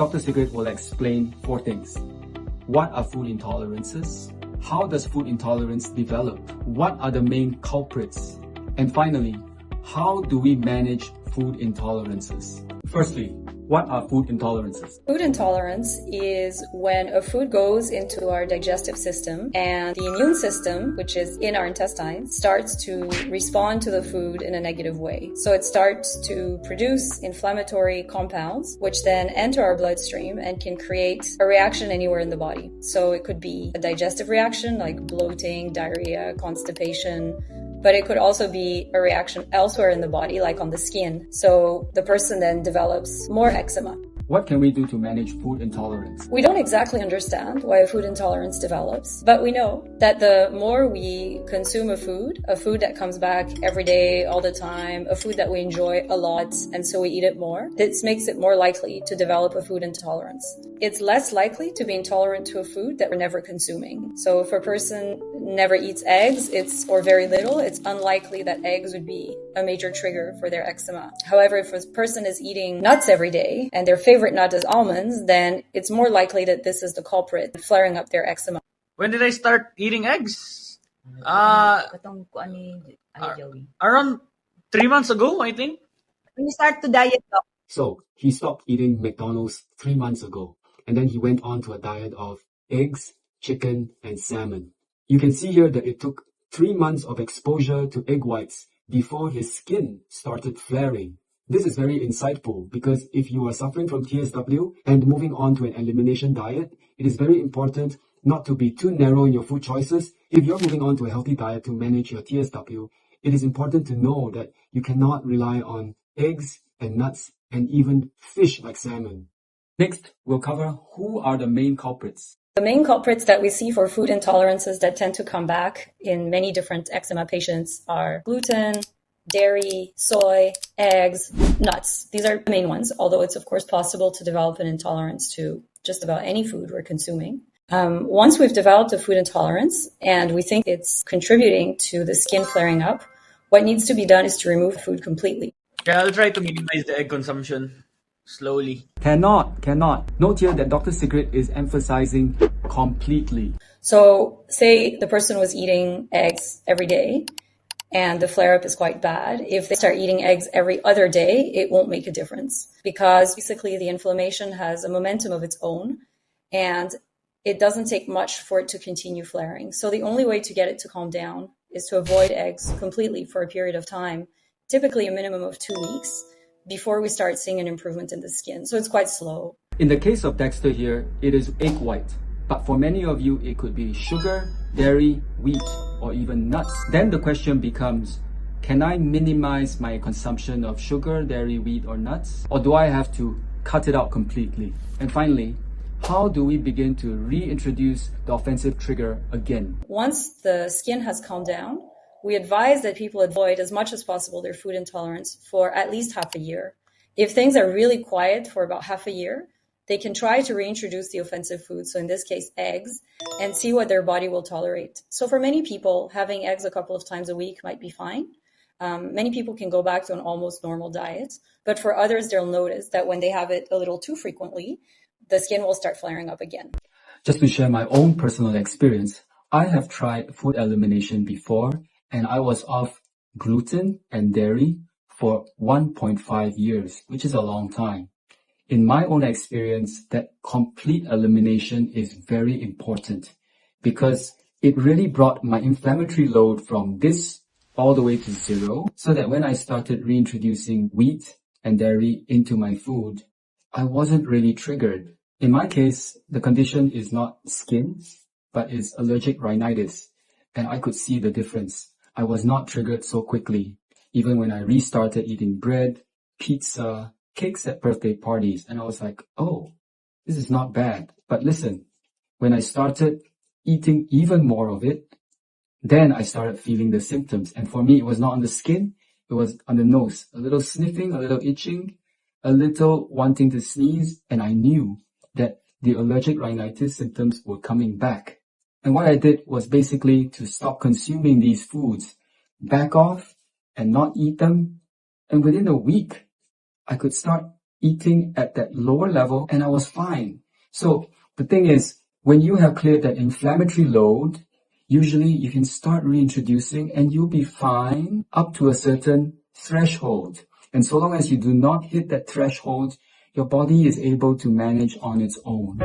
Dr. Sigrid will explain 4 things. What are food intolerances? How does food intolerance develop? What are the main culprits? And finally, how do we manage food intolerances? Firstly, what are food intolerances? Food intolerance is when a food goes into our digestive system and the immune system, which is in our intestines, starts to respond to the food in a negative way. So it starts to produce inflammatory compounds, which then enter our bloodstream and can create a reaction anywhere in the body. So it could be a digestive reaction like bloating, diarrhea, constipation, but it could also be a reaction elsewhere in the body, like on the skin. So the person then develops more eczema. What can we do to manage food intolerance? We don't exactly understand why a food intolerance develops, but we know that the more we consume a food that comes back every day, all the time, a food that we enjoy a lot, and so we eat it more, this makes it more likely to develop a food intolerance. It's less likely to be intolerant to a food that we're never consuming. So if a person never eats eggs, or very little, it's unlikely that eggs would be a major trigger for their eczema. However, if a person is eating nuts every day and their favorite nut is almonds, then it's more likely that this is the culprit flaring up their eczema. When did I start eating eggs? Around 3 months ago, I think. When you start to diet, So, he stopped eating McDonald's 3 months ago, and then he went on to a diet of eggs, chicken, and salmon. You can see here that it took 3 months of exposure to egg whites before his skin started flaring. This is very insightful because if you are suffering from TSW and moving on to an elimination diet, it is very important not to be too narrow in your food choices. If you're moving on to a healthy diet to manage your TSW, it is important to know that you cannot rely on eggs and nuts and even fish like salmon. Next, we'll cover who are the main culprits. The main culprits that we see for food intolerances that tend to come back in many different eczema patients are gluten, dairy, soy, eggs, nuts. These are the main ones, although it's of course possible to develop an intolerance to just about any food we're consuming. Once we've developed a food intolerance and we think it's contributing to the skin flaring up, what needs to be done is to remove the food completely. Yeah, I'll try to minimize the egg consumption slowly. Cannot. Note here that Dr. Sigrid is emphasizing completely. So say the person was eating eggs every day and the flare-up is quite bad. If they start eating eggs every other day, it won't make a difference because basically the inflammation has a momentum of its own and it doesn't take much for it to continue flaring. So the only way to get it to calm down is to avoid eggs completely for a period of time, typically a minimum of 2 weeks, before we start seeing an improvement in the skin. So it's quite slow. In the case of Dexter here, it is egg white. But for many of you, it could be sugar, dairy, wheat, or even nuts. Then the question becomes, can I minimize my consumption of sugar, dairy, wheat, or nuts? Or do I have to cut it out completely? And finally, how do we begin to reintroduce the offensive trigger again? Once the skin has calmed down, we advise that people avoid as much as possible their food intolerance for at least half a year. If things are really quiet for about half a year, they can try to reintroduce the offensive food, so in this case, eggs, and see what their body will tolerate. So for many people, having eggs a couple of times a week might be fine. Many people can go back to an almost normal diet, but for others, they'll notice that when they have it a little too frequently, the skin will start flaring up again. Just to share my own personal experience, I have tried food elimination before, and I was off gluten and dairy for 1.5 years, which is a long time. In my own experience, that complete elimination is very important because it really brought my inflammatory load from this all the way to 0, so that when I started reintroducing wheat and dairy into my food, I wasn't really triggered. In my case, the condition is not skin, but is allergic rhinitis, and I could see the difference. I was not triggered so quickly, even when I restarted eating bread, pizza, cakes at birthday parties, and I was like, oh, this is not bad. But listen, when I started eating even more of it, then I started feeling the symptoms. And for me, it was not on the skin, it was on the nose. A little sniffing, a little itching, a little wanting to sneeze, and I knew that the allergic rhinitis symptoms were coming back. And what I did was basically to stop consuming these foods, back off and not eat them. And within a week, I could start eating at that lower level and I was fine. So the thing is, when you have cleared that inflammatory load, usually you can start reintroducing and you'll be fine up to a certain threshold. And so long as you do not hit that threshold, your body is able to manage on its own.